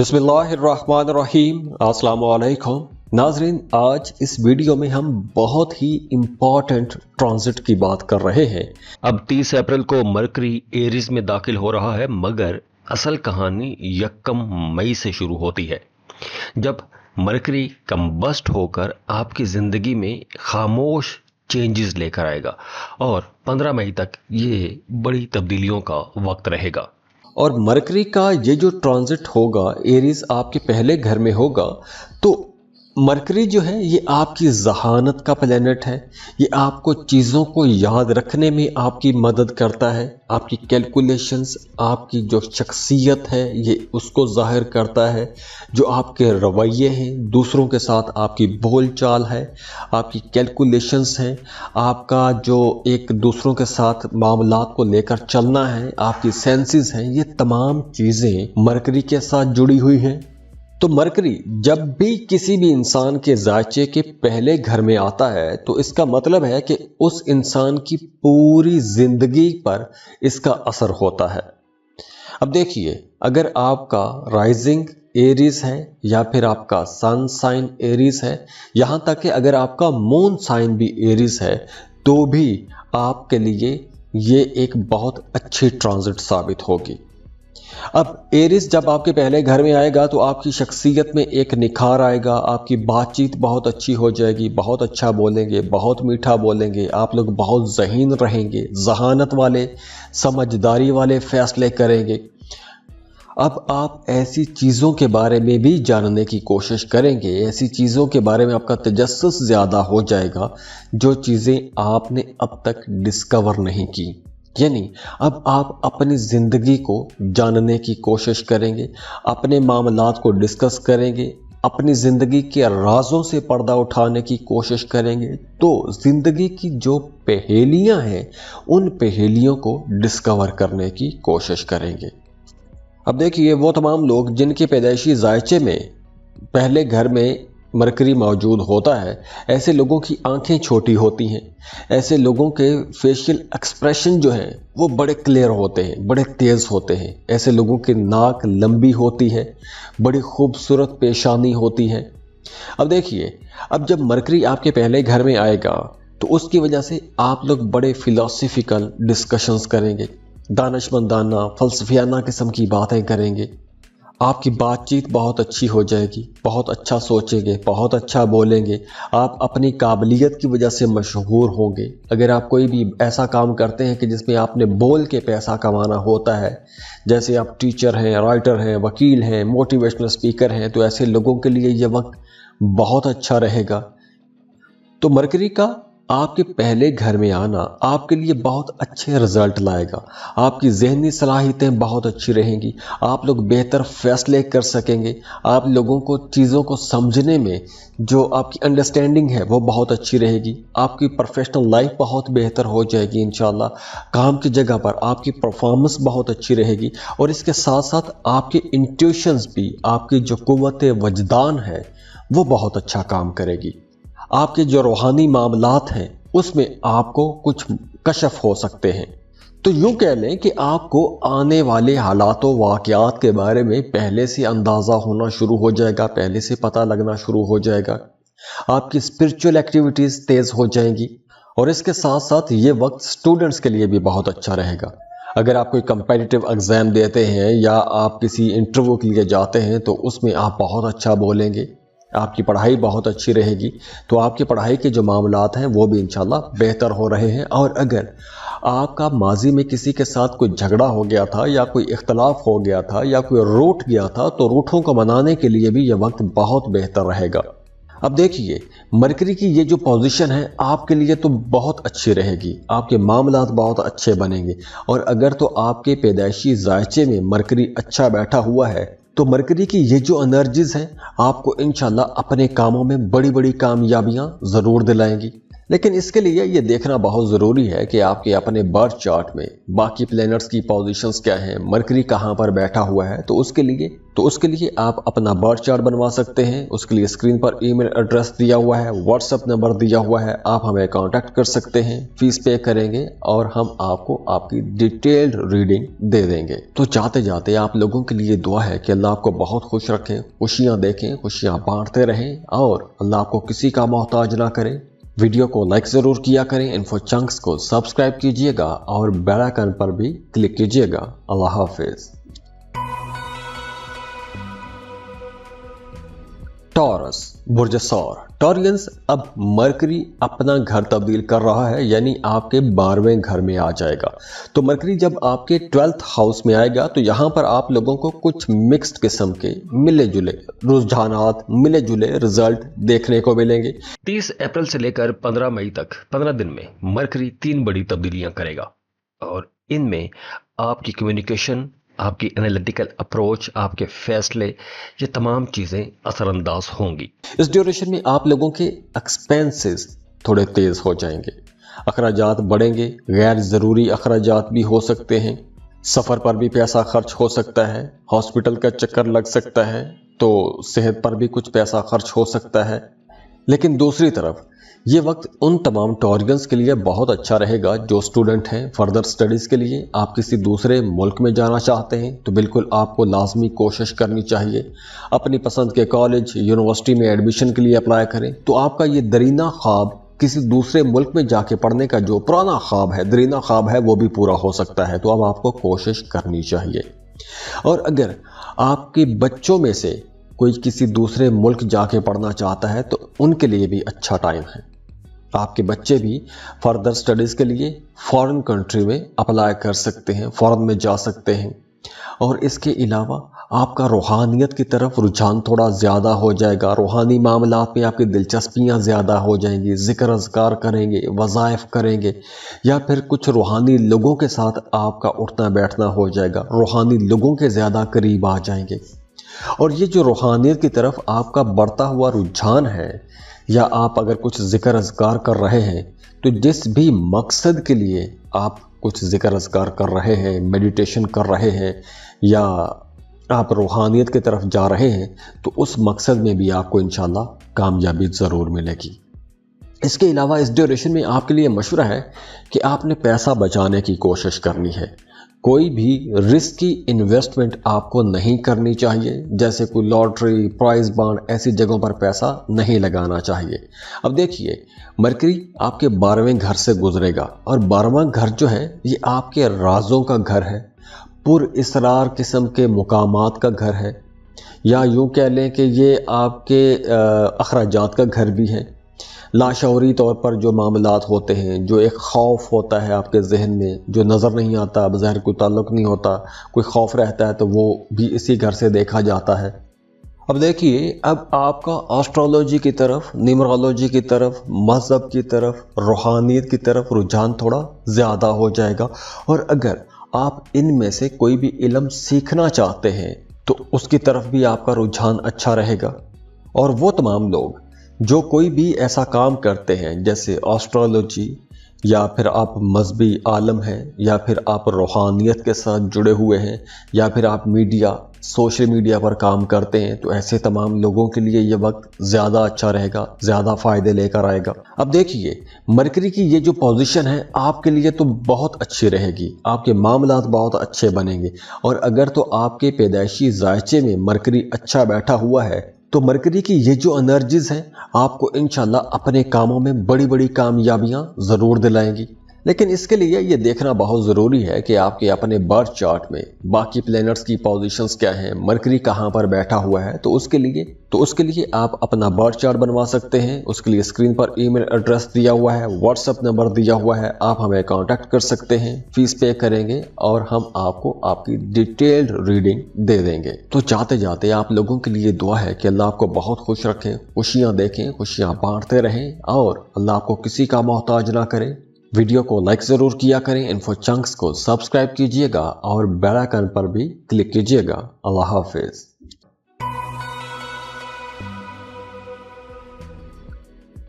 बिस्मिल्लाहिर्रहमानिर्रहीम। अस्सलाम वालेकुम नाजरीन, आज इस वीडियो में हम बहुत ही इम्पॉर्टेंट ट्रांजिट की बात कर रहे हैं। अब 30 अप्रैल को मरकरी एरीज में दाखिल हो रहा है, मगर असल कहानी 1 मई से शुरू होती है, जब मरकरी कंबस्ट होकर आपकी ज़िंदगी में खामोश चेंजेस लेकर आएगा और 15 मई तक ये बड़ी तब्दीलियों का वक्त रहेगा। और मरकरी का ये जो ट्रांजिट होगा, एरीज आपके पहले घर में होगा, तो मरकरी जो है ये आपकी जहानत का प्लेनेट है। ये आपको चीज़ों को याद रखने में आपकी मदद करता है। आपकी कैलकुलेशंस, आपकी जो शख्सियत है ये उसको ज़ाहिर करता है। जो आपके रवैये हैं, दूसरों के साथ आपकी बोल चाल है, आपकी कैलकुलेशंस हैं, आपका जो एक दूसरों के साथ मामलात को लेकर चलना है, आपकी सेंसेस हैं, ये तमाम चीज़ें मरकरी के साथ जुड़ी हुई हैं। तो मरकरी जब भी किसी भी इंसान के जायचे के पहले घर में आता है तो इसका मतलब है कि उस इंसान की पूरी जिंदगी पर इसका असर होता है। अब देखिए, अगर आपका राइजिंग एरीज है या फिर आपका सन साइन एरीज है, यहाँ तक कि अगर आपका मून साइन भी एरीज है, तो भी आपके लिए ये एक बहुत अच्छी ट्रांजिट साबित होगी। अब एरीज जब आपके पहले घर में आएगा तो आपकी शख्सियत में एक निखार आएगा, आपकी बातचीत बहुत अच्छी हो जाएगी, बहुत अच्छा बोलेंगे, बहुत मीठा बोलेंगे, आप लोग बहुत ज़हीन रहेंगे, जहानत वाले, समझदारी वाले फैसले करेंगे। अब आप ऐसी चीज़ों के बारे में भी जानने की कोशिश करेंगे, ऐसी चीज़ों के बारे में आपका तजस्सुस ज़्यादा हो जाएगा जो चीज़ें आपने अब तक डिस्कवर नहीं की। यानी अब आप अपनी ज़िंदगी को जानने की कोशिश करेंगे, अपने मामलात को डिस्कस करेंगे, अपनी ज़िंदगी के राज़ों से पर्दा उठाने की कोशिश करेंगे। तो ज़िंदगी की जो पहेलियां हैं उन पहेलियों को डिस्कवर करने की कोशिश करेंगे। अब देखिए, वो तमाम लोग जिनके पैदाइशी जायचे में पहले घर में मरकरी मौजूद होता है, ऐसे लोगों की आंखें छोटी होती हैं, ऐसे लोगों के फेशियल एक्सप्रेशन जो हैं वो बड़े क्लियर होते हैं, बड़े तेज़ होते हैं। ऐसे लोगों की नाक लंबी होती है, बड़ी खूबसूरत पेशानी होती है। अब देखिए, अब जब मरकरी आपके पहले घर में आएगा तो उसकी वजह से आप लोग बड़े फिलोसफिकल डिस्कशंस करेंगे, दानिशमंदाना फलसफियाना किस्म की बातें करेंगे। आपकी बातचीत बहुत अच्छी हो जाएगी, बहुत अच्छा सोचेंगे, बहुत अच्छा बोलेंगे। आप अपनी काबिलियत की वजह से मशहूर होंगे। अगर आप कोई भी ऐसा काम करते हैं कि जिसमें आपने बोल के पैसा कमाना होता है, जैसे आप टीचर हैं, राइटर हैं, वकील हैं, मोटिवेशनल स्पीकर हैं, तो ऐसे लोगों के लिए ये वक्त बहुत अच्छा रहेगा। तो मरकरी का आपके पहले घर में आना आपके लिए बहुत अच्छे रिजल्ट लाएगा। आपकी ज़हनी सलाहियतें बहुत अच्छी रहेंगी, आप लोग बेहतर फैसले कर सकेंगे, आप लोगों को चीज़ों को समझने में जो आपकी अंडरस्टैंडिंग है वो बहुत अच्छी रहेगी। आपकी प्रोफेशनल लाइफ बहुत बेहतर हो जाएगी इंशाल्लाह। काम की जगह पर आपकी परफॉर्मेंस बहुत अच्छी रहेगी और इसके साथ साथ आपके इंट्यूशंस भी, आपकी जो कुव्वत वजदान है वो बहुत अच्छा काम करेगी। आपके जो रूहानी मामलात हैं उसमें आपको कुछ कशफ हो सकते हैं। तो यूँ कह लें कि आपको आने वाले हालातों वाक़यात के बारे में पहले से अंदाज़ा होना शुरू हो जाएगा, पहले से पता लगना शुरू हो जाएगा। आपकी स्पिरिचुअल एक्टिविटीज़ तेज़ हो जाएंगी और इसके साथ साथ ये वक्त स्टूडेंट्स के लिए भी बहुत अच्छा रहेगा। अगर आप कोई कंपेटिटिव एग्ज़ाम देते हैं या आप किसी इंटरव्यू के लिए जाते हैं तो उसमें आप बहुत अच्छा बोलेंगे, आपकी पढ़ाई बहुत अच्छी रहेगी। तो आपकी पढ़ाई के जो मामलात हैं वो भी इंशाल्लाह बेहतर हो रहे हैं। और अगर आपका माजी में किसी के साथ कोई झगड़ा हो गया था या कोई इख्तलाफ हो गया था या कोई रूठ गया था, तो रूठों को मनाने के लिए भी यह वक्त बहुत बेहतर रहेगा। अब देखिए, मरकरी की ये जो पोजीशन है आपके लिए तो बहुत अच्छी रहेगी, आपके मामलात बहुत अच्छे बनेंगे। और अगर तो आपके पैदाइशी जायचे में मरकरी अच्छा बैठा हुआ है तो मरकरी की ये जो एनर्जीज हैं आपको इंशाल्लाह अपने कामों में बड़ी बड़ी कामयाबियां ज़रूर दिलाएंगी। लेकिन इसके लिए ये देखना बहुत ज़रूरी है कि आपके अपने बर्थ चार्ट में बाकी प्लैनेट्स की पोजीशंस क्या हैं, मरकरी कहाँ पर बैठा हुआ है। तो उसके लिए आप अपना बर्थ चार्ट बनवा सकते हैं। उसके लिए स्क्रीन पर ईमेल एड्रेस दिया हुआ है, व्हाट्सएप नंबर दिया हुआ है, आप हमें कांटेक्ट कर सकते हैं। फीस पे करेंगे और हम आपको आपकी डिटेल्ड रीडिंग दे देंगे। तो जाते जाते आप लोगों के लिए दुआ है कि अल्लाह आपको बहुत खुश रखें, खुशियाँ देखें, खुशियाँ बांटते रहें और अल्लाह आपको किसी का मोहताज ना करे। वीडियो को लाइक ज़रूर किया करें, इन्फो चंक्स को सब्सक्राइब कीजिएगा और बेल आइकन पर भी क्लिक कीजिएगा। अल्लाह हाफिज। टॉरस बुर्ज सौर। टॉरियंस, अब मरकरी अपना घर तब्दील कर रहा है, यानी आपके 12वें घर में आ जाएगा। तो मरकरी जब आपके 12th हाउस में आएगा तो यहाँ पर आप लोगों को कुछ मिक्स्ड किस्म के मिले जुले रुझानात, मिले जुले रिजल्ट देखने को मिलेंगे। 30 अप्रैल से लेकर 15 मई तक 15 दिन में मरकरी 3 बड़ी तब्दीलियां करेगा और इनमें आपकी कम्युनिकेशन, आपकी एनालिटिकल अप्रोच, आपके फैसले, ये तमाम चीज़ें असरअंदाज होंगी। इस ड्यूरेशन में आप लोगों के एक्सपेंसेस थोड़े तेज़ हो जाएंगे, अखराजात बढ़ेंगे, गैर ज़रूरी अखराजात भी हो सकते हैं, सफ़र पर भी पैसा खर्च हो सकता है, हॉस्पिटल का चक्कर लग सकता है, तो सेहत पर भी कुछ पैसा खर्च हो सकता है। लेकिन दूसरी तरफ ये वक्त उन तमाम टॉरियंस के लिए बहुत अच्छा रहेगा जो स्टूडेंट हैं फर्दर स्टडीज़ के लिए। आप किसी दूसरे मुल्क में जाना चाहते हैं तो बिल्कुल आपको लाजमी कोशिश करनी चाहिए। अपनी पसंद के कॉलेज, यूनिवर्सिटी में एडमिशन के लिए अप्लाई करें। तो आपका ये दरीना ख्वाब, किसी दूसरे मुल्क में जाके पढ़ने का जो पुराना ख्वाब है, दरीना ख्वाब है, वो भी पूरा हो सकता है। तो अब आपको कोशिश करनी चाहिए। और अगर आपके बच्चों में से कोई किसी दूसरे मुल्क जाके पढ़ना चाहता है तो उनके लिए भी अच्छा टाइम है। आपके बच्चे भी फर्दर स्टडीज़ के लिए फॉरेन कंट्री में अप्लाई कर सकते हैं, फॉरेन में जा सकते हैं। और इसके अलावा आपका रूहानियत की तरफ रुझान थोड़ा ज़्यादा हो जाएगा। रूहानी मामलात में आपकी दिलचस्पियाँ ज़्यादा हो जाएंगी, ज़िक्र अज़कार करेंगे, वज़ाइफ करेंगे, या फिर कुछ रूहानी लोगों के साथ आपका उठना बैठना हो जाएगा। रूहानी लोगों के ज़्यादा करीब आ जाएंगे। और ये जो रूहानियत की तरफ आपका बढ़ता हुआ रुझान है, या आप अगर कुछ ज़िक्र अज़कार कर रहे हैं, तो जिस भी मकसद के लिए आप कुछ ज़िक्र अज़कार कर रहे हैं, मेडिटेशन कर रहे हैं, या आप रूहानियत की तरफ जा रहे हैं, तो उस मकसद में भी आपको इंशाल्लाह कामयाबी ज़रूर मिलेगी। इसके अलावा इस ड्यूरेशन में आपके लिए मशवरा है कि आपने पैसा बचाने की कोशिश करनी है। कोई भी रिस्की इन्वेस्टमेंट आपको नहीं करनी चाहिए, जैसे कोई लॉटरी, प्राइज बॉन्ड, ऐसी जगहों पर पैसा नहीं लगाना चाहिए। अब देखिए, मरकरी आपके 12वें घर से गुजरेगा और 12वां घर जो है ये आपके राजों का घर है, पुर इसरार किस्म के मुकामात का घर है, या यूँ कह लें कि ये आपके अखराजात का घर भी है। लाशऊरी तौर पर जो मामलात होते हैं, जो एक खौफ होता है आपके जहन में, जो नज़र नहीं आता, बज़ाहिर कोई ताल्लुक़ नहीं होता, कोई खौफ रहता है, तो वो भी इसी घर से देखा जाता है। अब देखिए, अब आपका एस्ट्रोलॉजी की तरफ, न्यूमरोलॉजी की तरफ, मज़हब की तरफ, रूहानियत की तरफ रुझान थोड़ा ज़्यादा हो जाएगा। और अगर आप इनमें से कोई भी इल्म सीखना चाहते हैं तो उसकी तरफ भी आपका रुझान अच्छा रहेगा। और वो तमाम लोग जो कोई भी ऐसा काम करते हैं, जैसे एस्ट्रोलॉजी, या फिर आप मजहबी आलम हैं, या फिर आप रूहानियत के साथ जुड़े हुए हैं, या फिर आप मीडिया, सोशल मीडिया पर काम करते हैं, तो ऐसे तमाम लोगों के लिए ये वक्त ज़्यादा अच्छा रहेगा, ज़्यादा फ़ायदे लेकर आएगा। अब देखिए, मरकरी की ये जो पोजीशन है आपके लिए तो बहुत अच्छी रहेगी, आपके मामलात बहुत अच्छे बनेंगे। और अगर तो आपके पैदाइशी ज़ायचे में मरकरी अच्छा बैठा हुआ है, तो मरकरी की ये जो एनर्जीज हैं आपको इंशाल्लाह अपने कामों में बड़ी बड़ी कामयाबियां ज़रूर दिलाएंगी। लेकिन इसके लिए ये देखना बहुत ज़रूरी है कि आपके अपने बर्थ चार्ट में बाकी प्लैनेट्स की पोजीशंस क्या हैं, मरकरी कहाँ पर बैठा हुआ है। तो उसके लिए आप अपना बर्थ चार्ट बनवा सकते हैं। उसके लिए स्क्रीन पर ईमेल एड्रेस दिया हुआ है, व्हाट्सएप नंबर दिया हुआ है, आप हमें कांटेक्ट कर सकते हैं। फीस पे करेंगे और हम आपको आपकी डिटेल्ड रीडिंग दे देंगे। तो जाते जाते आप लोगों के लिए दुआ है कि अल्लाह आपको बहुत खुश रखें, खुशियाँ देखें, खुशियाँ बांटते रहें और अल्लाह आपको किसी का मोहताज ना करे। वीडियो को लाइक ज़रूर किया करें, इन्फो चंक्स को सब्सक्राइब कीजिएगा और बेल आइकन पर भी क्लिक कीजिएगा। अल्लाह हाफिज़।